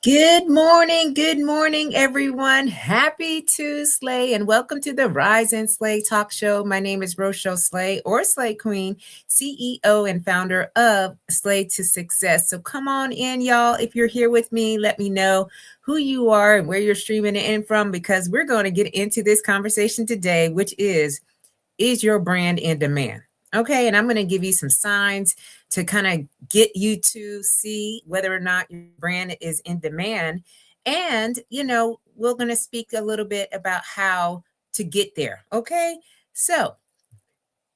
Good morning, everyone. Happy Tuesday, and welcome to the Rise and Slay Talk Show. My name is Rochelle Slay, or Slay Queen, CEO and founder of Slay to Success. So come on in, y'all. If you're here with me, let me know who you are and where you're streaming in from, because we're going to get into this conversation today, which is your brand in demand? Okay, and I'm going to give you some signs to kind of get you to see whether or not your brand is in demand. And, we're going to speak a little bit about how to get there. Okay, so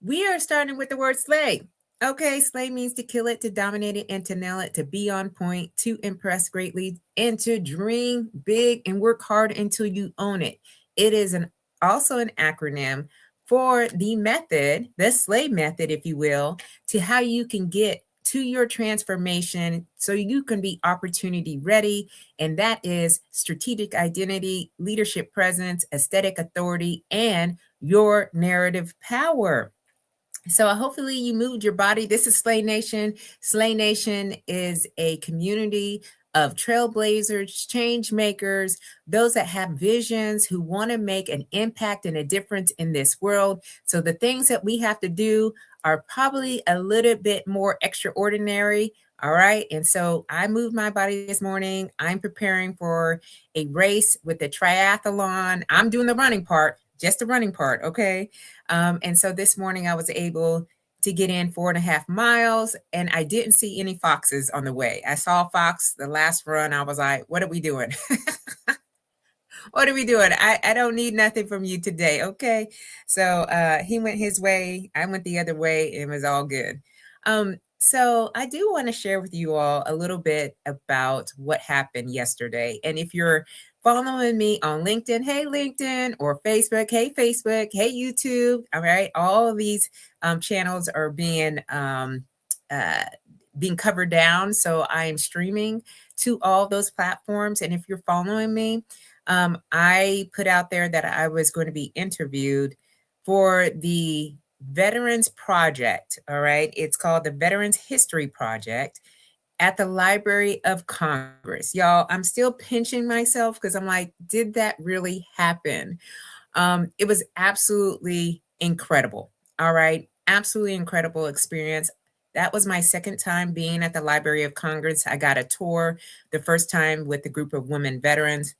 we are starting with the word slay. Okay, slay means to kill it, to dominate it, and to nail it, to be on point, to impress greatly, and to dream big and work hard until you own it. It is also an acronym for the method, the slay method, if you will, to how you can get to your transformation so you can be opportunity ready. And that is strategic identity, leadership presence, aesthetic authority, and your narrative power. So hopefully you moved your body. This is Slay Nation. Slay Nation is a community of trailblazers, change makers, those that have visions, who want to make an impact and a difference in this world. So the things that we have to do are probably a little bit more extraordinary. All right. And so I moved my body this morning. I'm preparing for a race with the triathlon. I'm doing the running part, just the running part. Okay. And so this morning I was able to get in 4.5 miles, and I didn't see any foxes on the way. I saw a fox the last run. I was like, what are we doing? What are we doing? I don't need nothing from you today. Okay. So he went his way. I went the other way. And it was all good. So I do want to share with you all a little bit about what happened yesterday. And if you're following me on LinkedIn, hey LinkedIn, or Facebook, hey Facebook, hey YouTube, all right, all of these channels are being covered down. So I am streaming to all those platforms. And if you're following me, I put out there that I was going to be interviewed for the Veterans Project. All right. It's called the Veterans History Project at the Library of Congress. Y'all, I'm still pinching myself because I'm like, did that really happen? It was absolutely incredible. All right. Absolutely incredible experience. That was my second time being at the Library of Congress. I got a tour the first time with a group of women veterans.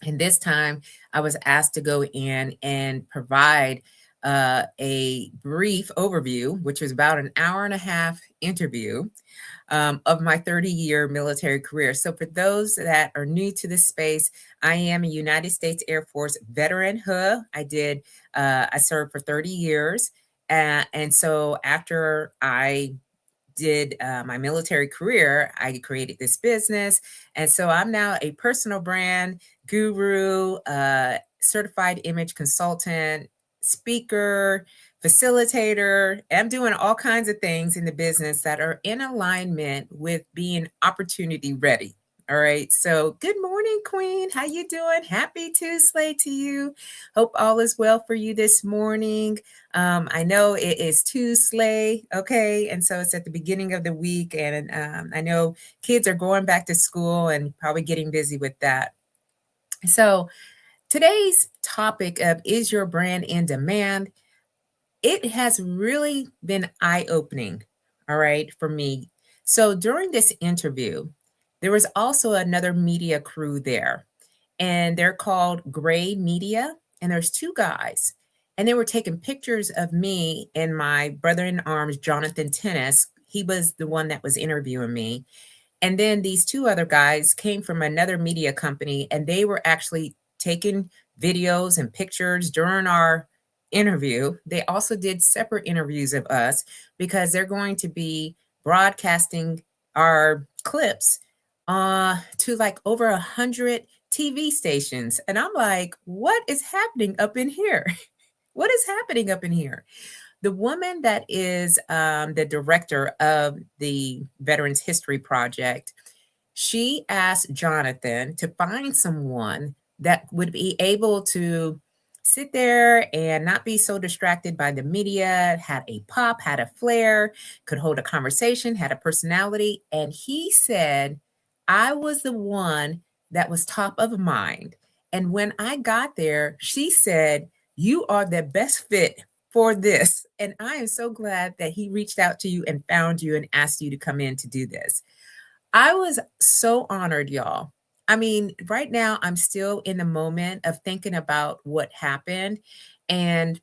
And this time I was asked to go in and provide a brief overview, which was about an hour and a half interview of my 30-year military career. So for those that are new to this space, I am a United States Air Force veteran. I served for 30 years. And so after I did my military career, I created this business. And so I'm now a personal brand guru, certified image consultant, speaker, facilitator. I'm doing all kinds of things in the business that are in alignment with being opportunity ready. All right. So good morning, Queen. How you doing? Happy Tuesday to you. Hope all is well for you this morning. I know it is Tuesday, okay? And so it's at the beginning of the week, and I know kids are going back to school and probably getting busy with that. So today's topic of is your brand in demand? It has really been eye-opening, all right, for me. So during this interview, there was also another media crew there, and they're called Gray Media, and there's two guys. And they were taking pictures of me and my brother in arms, Jonathan Tennis. He was the one that was interviewing me. And then these two other guys came from another media company, and they were actually taking videos and pictures during our interview. They also did separate interviews of us because they're going to be broadcasting our clips to like over 100 TV stations. And I'm like, what is happening up in here? What is happening up in here? The woman that is the director of the Veterans History Project, she asked Jonathan to find someone that would be able to sit there and not be so distracted by the media, had a pop, had a flair, could hold a conversation, had a personality. And he said, I was the one that was top of mind. And when I got there, she said, "You are the best fit for this." And I am so glad that he reached out to you and found you and asked you to come in to do this. I was so honored, y'all. I mean, right now, I'm still in the moment of thinking about what happened. And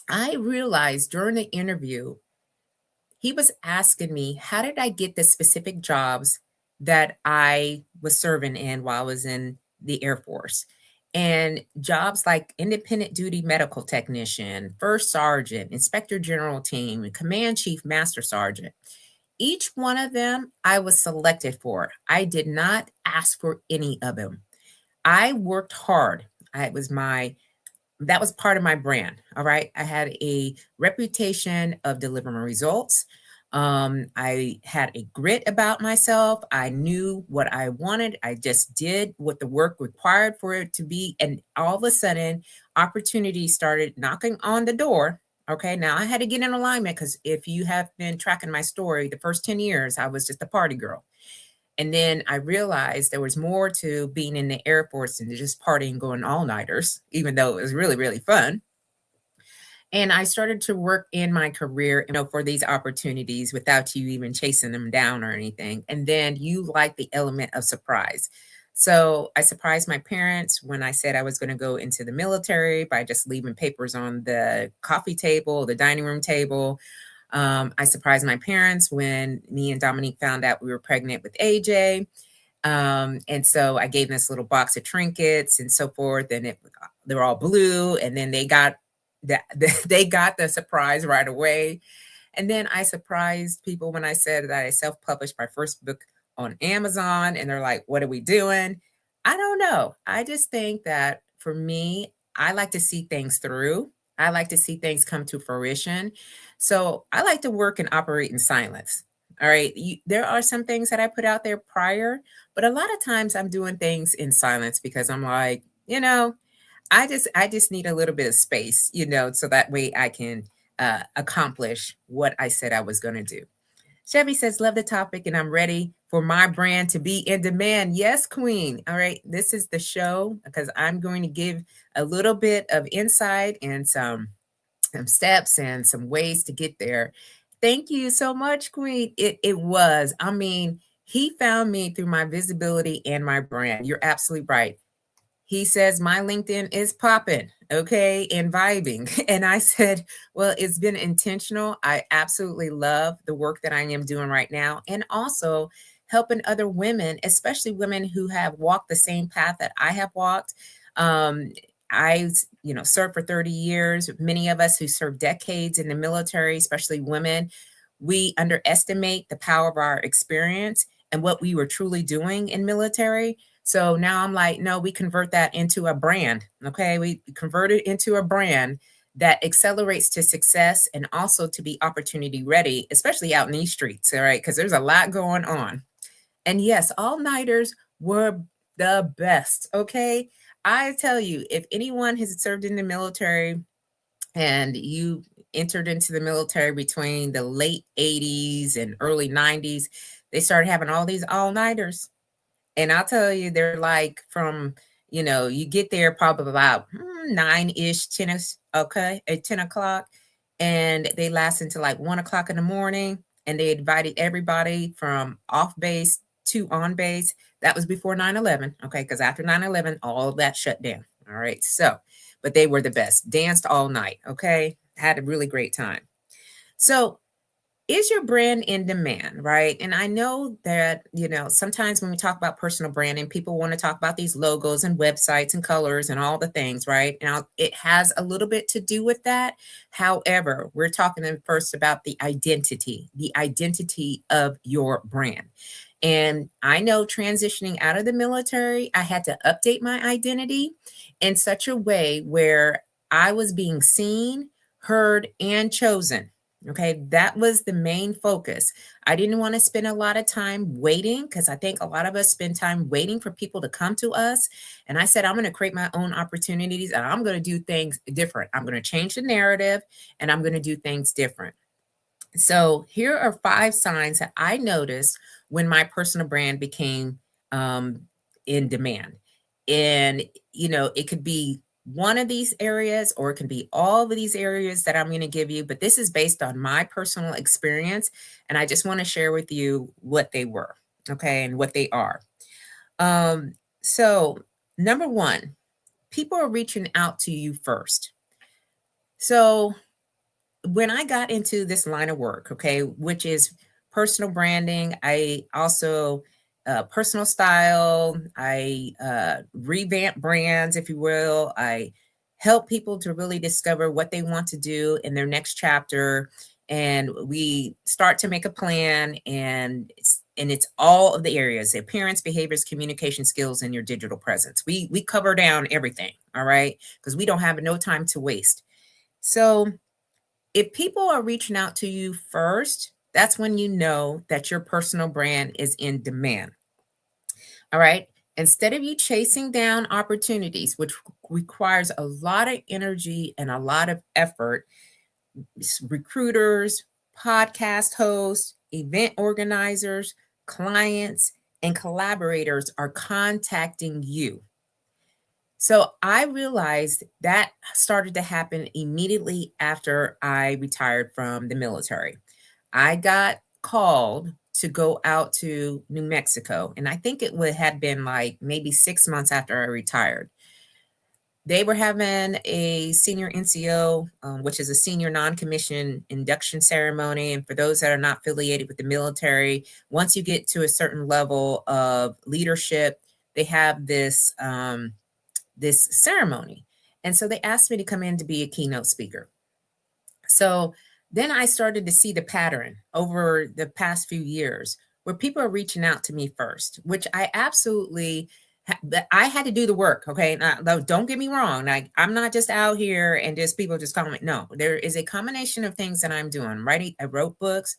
I realized during the interview, he was asking me, how did I get the specific jobs that I was serving in while I was in the Air Force? And jobs like independent duty medical technician, first sergeant, inspector general team, and command chief master sergeant. Each one of them I was selected for. I did not ask for any of them. I worked hard. I was my that was part of my brand. All right. I had a reputation of delivering results. I had a grit about myself. I knew what I wanted. I just did what the work required for it to be. And all of a sudden, opportunities started knocking on the door. Okay. Now I had to get in alignment because if you have been tracking my story, the first 10 years, I was just a party girl. And then I realized there was more to being in the Air Force than just partying, going all nighters, even though it was really, really fun. And I started to work in my career, for these opportunities without you even chasing them down or anything. And then you like the element of surprise. So I surprised my parents when I said I was going to go into the military by just leaving papers on the coffee table, the dining room table. I surprised my parents when me and Dominique found out we were pregnant with AJ. And so I gave them this little box of trinkets and so forth, and they were all blue. And then they got they got the surprise right away. And then I surprised people when I said that I self-published my first book on Amazon, and they're like, "What are we doing?" I don't know. I just think that for me, I like to see things through. I like to see things come to fruition. So I like to work and operate in silence. All right. There are some things that I put out there prior, but a lot of times I'm doing things in silence because I'm like, I just need a little bit of space, so that way I can accomplish what I said I was going to do. Chevy says, love the topic, and I'm ready for my brand to be in demand. Yes, Queen. All right. This is the show because I'm going to give a little bit of insight and some steps and some ways to get there. Thank you so much, Queen. It was. I mean, he found me through my visibility and my brand. You're absolutely right. He says, my LinkedIn is popping, okay, and vibing. And I said, well, it's been intentional. I absolutely love the work that I am doing right now. And also helping other women, especially women who have walked the same path that I have walked. I, served for 30 years. Many of us who served decades in the military, especially women, we underestimate the power of our experience and what we were truly doing in military. So now I'm like, no, we convert that into a brand. Okay. We convert it into a brand that accelerates to success and also to be opportunity ready, especially out in these streets. All right. Because there's a lot going on. And yes, all nighters were the best. Okay. I tell you, if anyone has served in the military and you entered into the military between the late 80s and early 90s, they started having all these all nighters. And I'll tell you, they're like from, you get there probably about 9-ish, 10, okay, at 10 o'clock. And they last until like 1 o'clock in the morning. And they invited everybody from off base to on base. That was before 9/11. Okay. Because after 9/11, all of that shut down. All right. So, but they were the best. Danced all night. Okay. Had a really great time. So is your brand in demand, right? And I know that, sometimes when we talk about personal branding, people want to talk about these logos and websites and colors and all the things, right? Now, it has a little bit to do with that. However, we're talking first about the identity of your brand. And I know transitioning out of the military, I had to update my identity in such a way where I was being seen, heard, and chosen. Okay, that was the main focus. I didn't want to spend a lot of time waiting because I think a lot of us spend time waiting for people to come to us. And I said, I'm going to create my own opportunities and I'm going to do things different. I'm going to change the narrative and I'm going to do things different. So here are 5 signs that I noticed when my personal brand became um, in demand. And, it could be one of these areas or it can be all of these areas that I'm going to give you, but this is based on my personal experience. And I just want to share with you what they were, okay, and what they are. So, number one, people are reaching out to you first. So, when I got into this line of work, okay, which is personal branding, I also personal style, I revamp brands, if you will. I help people to really discover what they want to do in their next chapter, and we start to make a plan, and it's all of the areas: the appearance, behaviors, communication skills, and your digital presence. We cover down everything, all right, because we don't have no time to waste. So if people are reaching out to you first, that's when you know that your personal brand is in demand. All right. Instead of you chasing down opportunities, which requires a lot of energy and a lot of effort, recruiters, podcast hosts, event organizers, clients, and collaborators are contacting you. So I realized that started to happen immediately after I retired from the military. I got called to go out to New Mexico, and I think it would have been like maybe 6 months after I retired. They were having a senior NCO, which is a senior non-commissioned induction ceremony. And for those that are not affiliated with the military, once you get to a certain level of leadership, they have this ceremony. And so they asked me to come in to be a keynote speaker. So then I started to see the pattern over the past few years where people are reaching out to me first, which I absolutely I had to do the work. Okay. Now, don't get me wrong. Like, I'm not just out here and just people just calling me. No, there is a combination of things that I'm doing. Writing, I wrote books,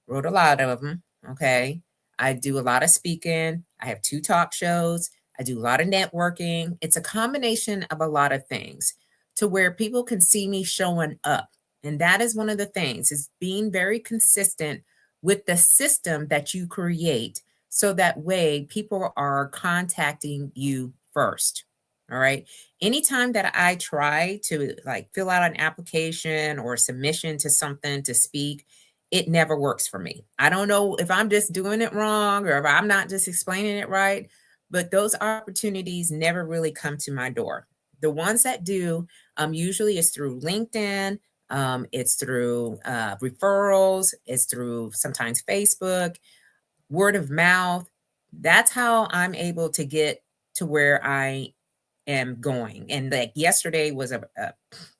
wrote a lot of them. Okay. I do a lot of speaking. I have 2 talk shows. I do a lot of networking. It's a combination of a lot of things to where people can see me showing up. And that is one of the things is being very consistent with the system that you create. So that way people are contacting you first. All right. Anytime that I try to like fill out an application or submission to something to speak, it never works for me. I don't know if I'm just doing it wrong or if I'm not just explaining it right, but those opportunities never really come to my door. The ones that do, usually is through LinkedIn, it's through referrals, it's through sometimes Facebook, word of mouth. That's how I'm able to get to where I am going. And like yesterday was a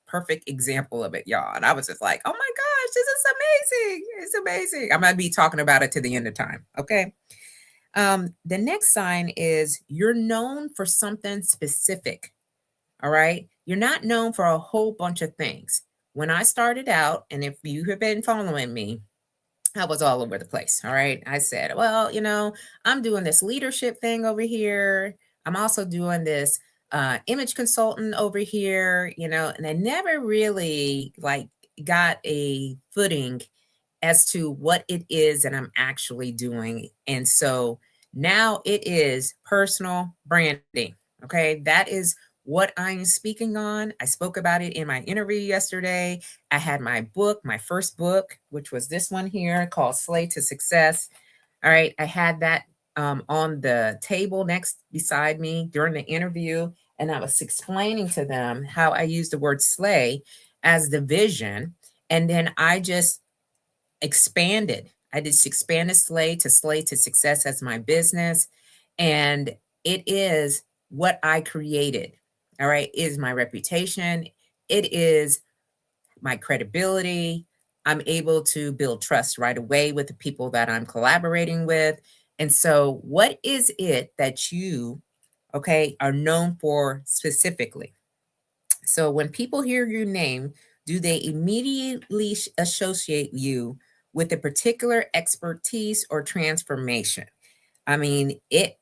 perfect example of it, y'all. And I was just like, oh my gosh, this is amazing. It's amazing. I'm going to be talking about it to the end of time. Okay. The next sign is you're known for something specific. All right. You're not known for a whole bunch of things. When I started out, and if you have been following me, I was all over the place. All right. I said, well, I'm doing this leadership thing over here. I'm also doing this image consultant over here, and I never really like got a footing as to what it is that I'm actually doing. And so now it is personal branding. Okay. That is what I'm speaking on. I spoke about it in my interview yesterday. I had my book, my first book, which was this one here called Slay to Success. All right. I had that on the table next beside me during the interview. And I was explaining to them how I use the word slay as the vision. And then I just expanded. I just expanded Slay to Success as my business. And it is what I created. All right. It is my reputation. It is my credibility. I'm able to build trust right away with the people that I'm collaborating with. And so, what is it that you, okay, are known for specifically? So, when people hear your name, do they immediately associate you with a particular expertise or transformation? I mean, it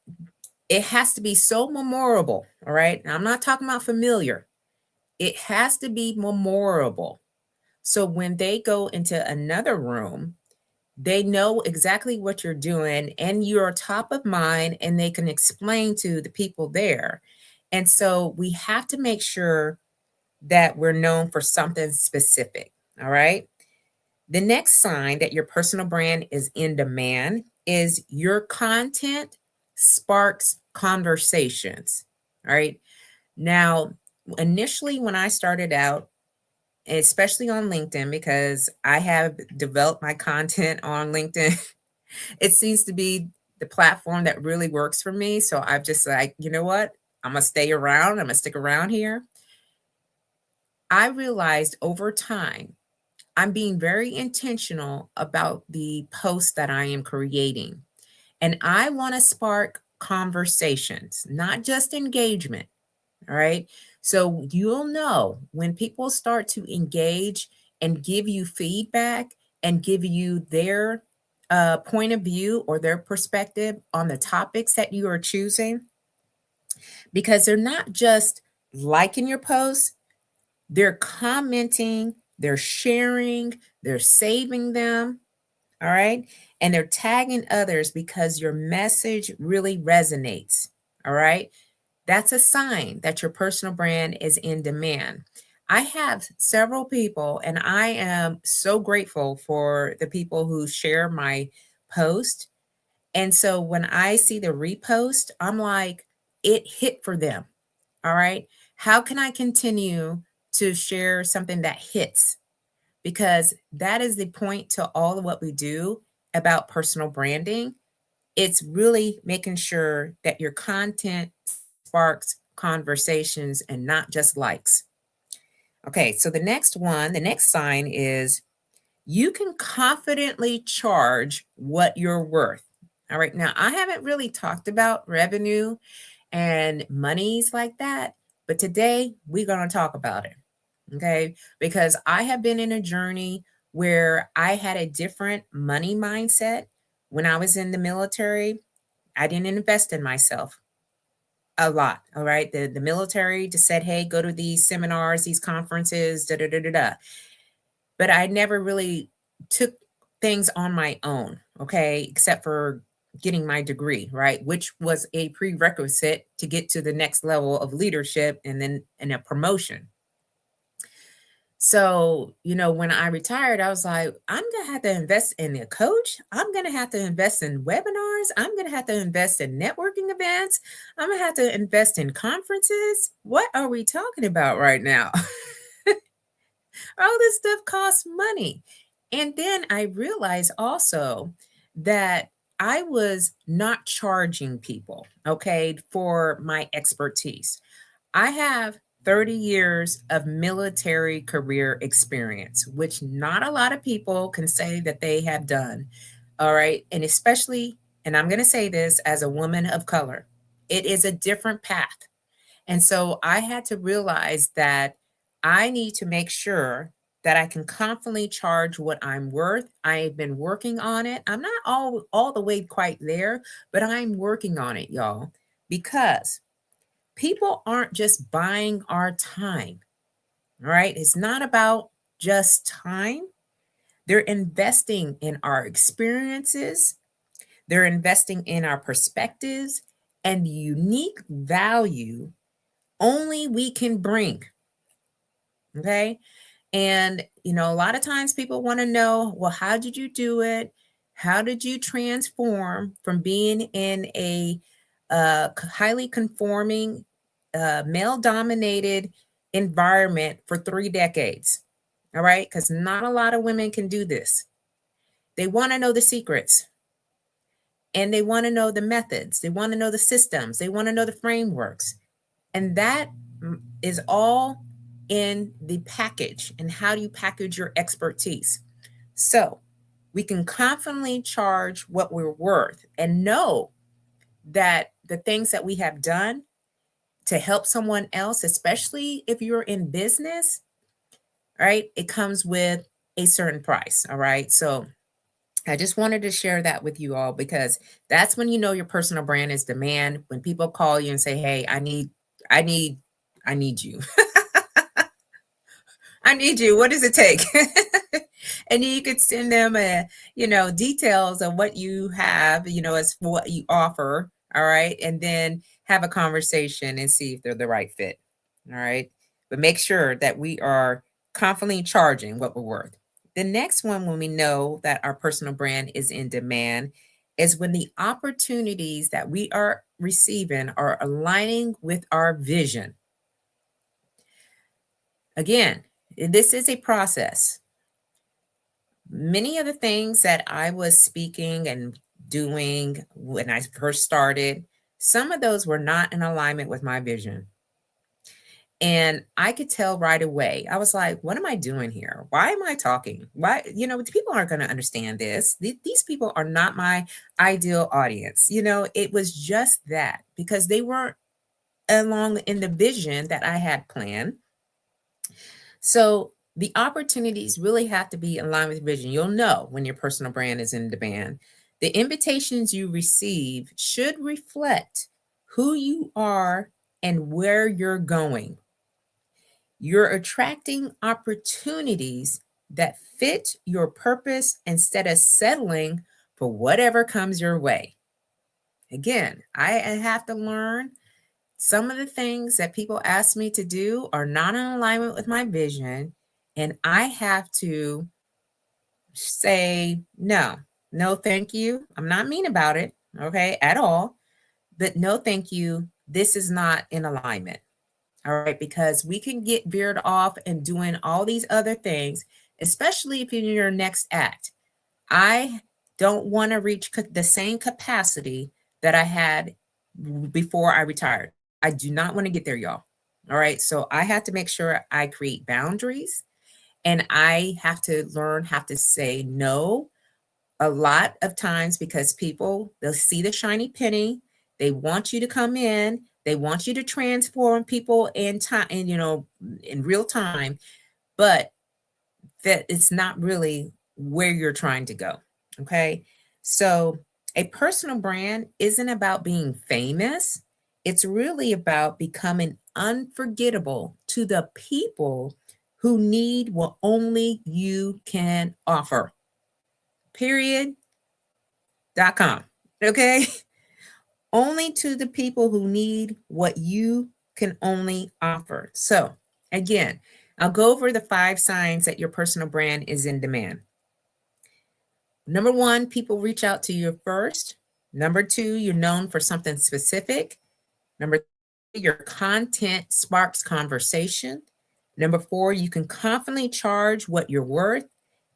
has to be so memorable, all right? Now, I'm not talking about familiar. It has to be memorable. So when they go into another room, They know exactly what you're doing and you're top of mind and they can explain to the people there. And so we have to make sure that we're known for something specific. All right. The next sign that your personal brand is in demand is your content sparks conversations. All right. Now, initially, when I started out, especially on LinkedIn, because I have developed my content on LinkedIn, it seems to be the platform that really works for me. So I've just like, you know what? I'm going to stay around. I'm going to stick around here. I realized over time, I'm being very intentional about the posts that I am creating. And I want to spark conversations, not just engagement. All right. So you'll know when people start to engage and give you feedback and give you their point of view or their perspective on the topics that you are choosing, because they're not just liking your posts, they're commenting, they're sharing, they're saving them. All right. And they're tagging others because your message really resonates. All right. That's a sign that your personal brand is in demand. I have several people, and I am so grateful for the people who share my post. And so when I see the repost, I'm like, it hit for them. All right. How can I continue to share something that hits? Because that is the point to all of what we do about personal branding. It's really making sure that your content sparks conversations and not just likes. Okay, so the next sign is you can confidently charge what you're worth. All right, now I haven't really talked about revenue and monies like that, but today we're going to talk about it. Okay, because I have been in a journey where I had a different money mindset when I was in the military. I didn't invest in myself a lot. All right. The military just said, hey, go to these seminars, these conferences, da da da da da. But I never really took things on my own, okay, except for getting my degree, right? Which was a prerequisite to get to the next level of leadership and then in a promotion. So, when I retired, I was like, I'm going to have to invest in a coach. I'm going to have to invest in webinars. I'm going to have to invest in networking events. I'm going to have to invest in conferences. What are we talking about right now? All this stuff costs money. And then I realized also that I was not charging people, okay, for my expertise. I have 30 years of military career experience, which not a lot of people can say that they have done. All right. And especially, and I'm going to say this as a woman of color, it is a different path. And so I had to realize that I need to make sure that I can confidently charge what I'm worth. I've been working on it. I'm not all the way quite there, but I'm working on it, y'all, because people aren't just buying our time, right? It's not about just time. They're investing in our experiences, they're investing in our perspectives and the unique value only we can bring. Okay. And, a lot of times people want to know, well, how did you do it? How did you transform from being in a highly conforming, male dominated environment for 3 decades? All right. Because not a lot of women can do this. They want to know the secrets and they want to know the methods. They want to know the systems. They want to know the frameworks. And that is all in the package. And how do you package your expertise? So we can confidently charge what we're worth and know that the things that we have done to help someone else, especially if you're in business, right, it comes with a certain price. All right. So I just wanted to share that with you all because that's when you know your personal brand is demand. When people call you and say, hey, I need you. I need you. What does it take? And you could send them details of what you have, as for what you offer. All right. And then have a conversation and see if they're the right fit. All right. But make sure that we are confidently charging what we're worth. The next one, when we know that our personal brand is in demand, is when the opportunities that we are receiving are aligning with our vision. Again, this is a process. Many of the things that I was speaking and doing when I first started, some of those were not in alignment with my vision. And I could tell right away. I was like, what am I doing here? Why am I talking? Why, people aren't going to understand this. These people are not my ideal audience. It was just that because they weren't along in the vision that I had planned. So the opportunities really have to be in line with vision. You'll know when your personal brand is in demand. The invitations you receive should reflect who you are and where you're going. You're attracting opportunities that fit your purpose instead of settling for whatever comes your way. Again, I have to learn some of the things that people ask me to do are not in alignment with my vision, and I have to say, no, no, thank you. I'm not mean about it, okay, at all, but no, thank you. This is not in alignment. All right, because we can get veered off and doing all these other things, especially if you're in your next act. I don't want to reach the same capacity that I had before I retired. I do not want to get there, y'all. All right. So I have to make sure I create boundaries and I have to learn how to say no a lot of times because people, they'll see the shiny penny. They want you to come in. They want you to transform people in time, and in real time, but that it's not really where you're trying to go. Okay. So a personal brand isn't about being famous. It's really about becoming unforgettable to the people who need what only you can offer. Period.com. Okay. Only to the people who need what you can only offer. So again, I'll go over the 5 signs that your personal brand is in demand. Number 1, people reach out to you first. Number 2, you're known for something specific. Number 3, your content sparks conversation. Number 4, you can confidently charge what you're worth.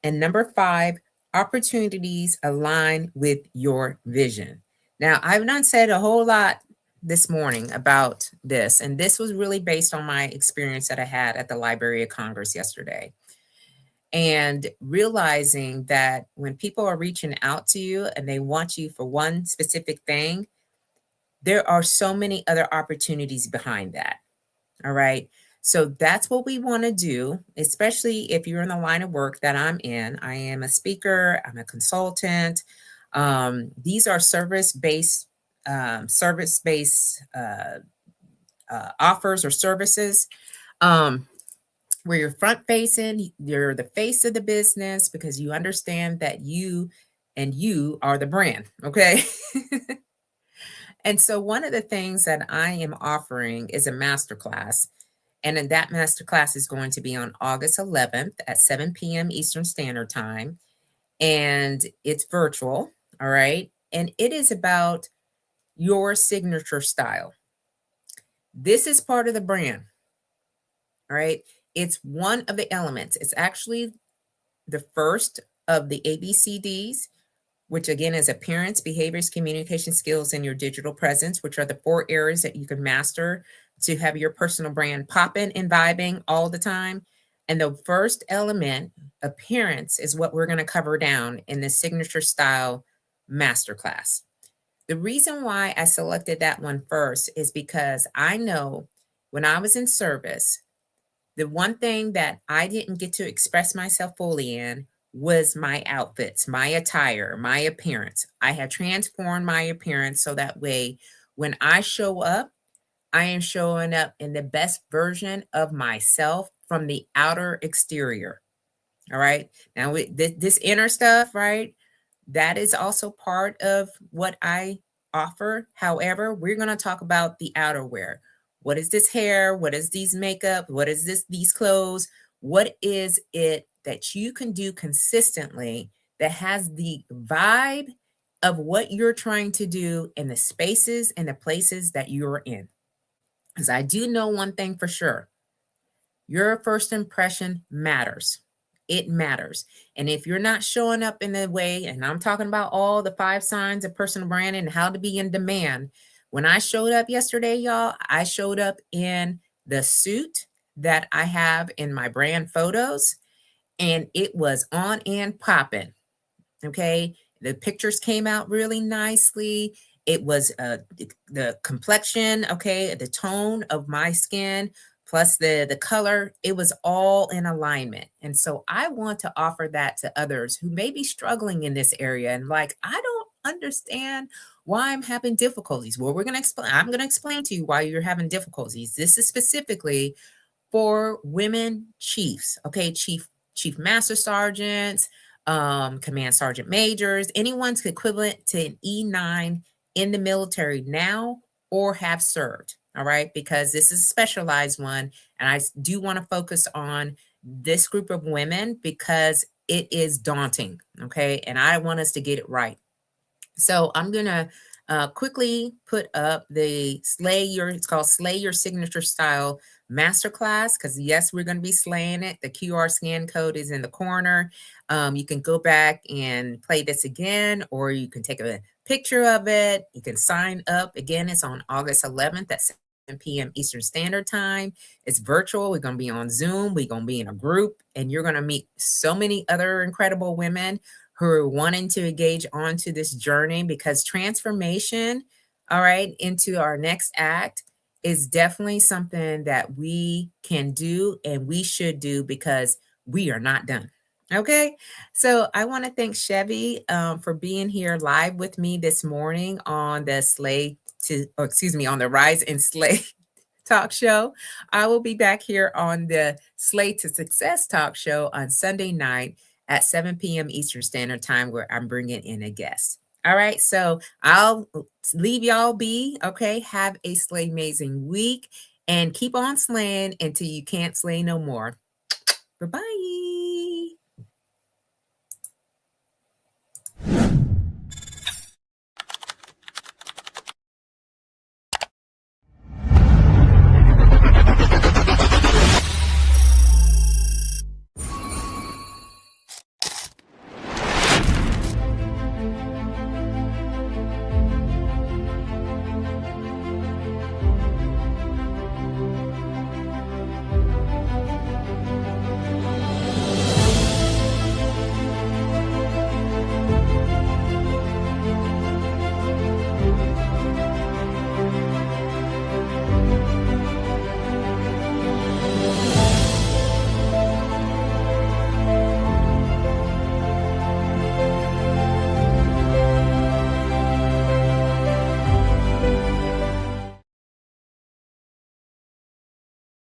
And number 5, opportunities align with your vision. Now, I've not said a whole lot this morning about this, and this was really based on my experience that I had at the Library of Congress yesterday. And realizing that when people are reaching out to you and they want you for one specific thing, there are so many other opportunities behind that. All right. So that's what we want to do, especially if you're in the line of work that I'm in. I am a speaker, I'm a consultant. These are service-based offers or services. Where you're front facing, you're the face of the business because you understand that you are the brand. Okay. And so one of the things that I am offering is a masterclass. And then that masterclass is going to be on August 11th at 7 p.m. Eastern Standard Time. And it's virtual. All right. And it is about your signature style. This is part of the brand. All right. It's one of the elements. It's actually the first of the ABCDs, which again is appearance, behaviors, communication skills, and your digital presence, which are the 4 areas that you can master to have your personal brand popping and vibing all the time. And the first element, appearance, is what we're going to cover down in the signature style masterclass. The reason why I selected that one first is because I know when I was in service, the one thing that I didn't get to express myself fully in was my outfits, my attire, my appearance. I have transformed my appearance so that way when I show up, I am showing up in the best version of myself from the outer exterior. All right. Now, with this inner stuff, right? That is also part of what I offer. However, we're going to talk about the outerwear. What is this hair? What is these makeup? What is these clothes? What is it that you can do consistently that has the vibe of what you're trying to do in the spaces and the places that you're in? Because I do know one thing for sure. Your first impression matters. It matters. And if you're not showing up in the way, and I'm talking about all the 5 signs of personal branding and how to be in demand. When I showed up yesterday, y'all, I showed up in the suit that I have in my brand photos, and it was on and popping. Okay. The pictures came out really nicely. It was the complexion, okay, the tone of my skin plus the color, it was all in alignment. And so I want to offer that to others who may be struggling in this area and like, I don't understand why I'm having difficulties. Well, I'm going to explain to you why you're having difficulties. This is specifically for women chiefs, okay, chief master sergeants, command sergeant majors, anyone's equivalent to an E9 in the military now or have served. All right, because this is a specialized one, and I do want to focus on this group of women because it is daunting. Okay, and I want us to get it right. So I'm gonna quickly put up the it's called Slay Your Signature Style Masterclass, because yes, we're gonna be slaying it. The QR scan code is in the corner. You can go back and play this again, or you can take a picture of it. You can sign up. Again, it's on August 11th at 7 p.m. Eastern Standard Time. It's virtual. We're gonna be on Zoom. We're gonna be in a group, and you're gonna meet so many other incredible women who are wanting to engage onto this journey, because transformation, all right, into our next act is definitely something that we can do and we should do because we are not done. Okay, so I want to thank Chevy for being here live with me this morning on the on the Rise and Slay talk show. I will be back here on the Slay to Success talk show on Sunday night at 7 p.m. Eastern Standard Time, where I'm bringing in a guest. All right, so I'll leave y'all be. Okay, have a slay amazing week and keep on slaying until you can't slay no more. Bye bye.